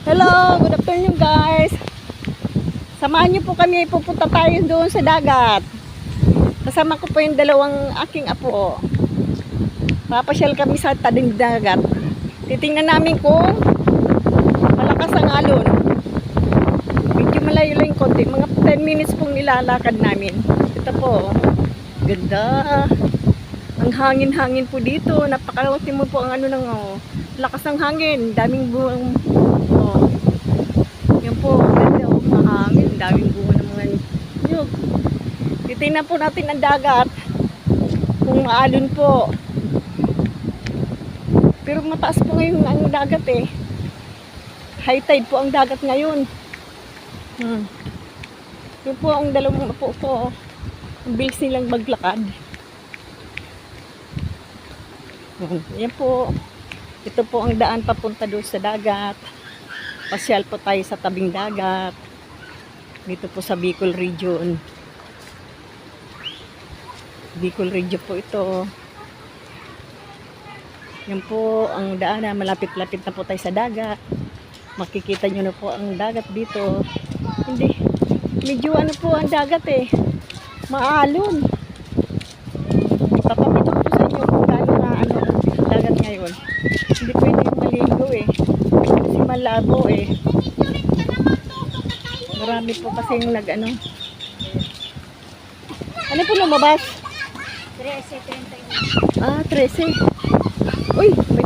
Hello, good afternoon guys. Samahan niyo po kami, pupunta tayo doon sa dagat. Kasama ko po yung dalawang aking apo. Papasyal kami sa tabing dagat. Titingnan namin kung malakas ang alon. Medyo malayo lang yung konti. Mga 10 minutes pong nilalakad namin. Ito po, ganda. Ang hangin-hangin po dito. Napakalawati mo po ang ano ng lakas ng hangin. Daming buwang. Oh. Yan po, ganda o mahangin. Daming bunga ng mga nyug. Titingnan po natin ang dagat. Kung maalon po. Pero mataas po ngayon ang dagat eh. High tide po ang dagat ngayon. Yun po ang dalawang apo ko. Ang bilis nilang maglakad. Yan po. Ito po ang daan papunta doon sa dagat. Pasyal po tayo sa tabing dagat. Dito po sa Bicol Region. Bicol Region po ito. Yan po ang daan na malapit-lapit na po tayo sa dagat. Makikita nyo na po ang dagat dito. Hindi. Medyo ano po ang dagat eh. Maalon. Papakita ko po sa inyo kung gaano na ano dagat ngayon. Hindi pwede maligo eh. Kasi malabo eh. Marami po kasi yung nag-ano. Ano po lumabas? 13:31. Ah, 13. Uy, may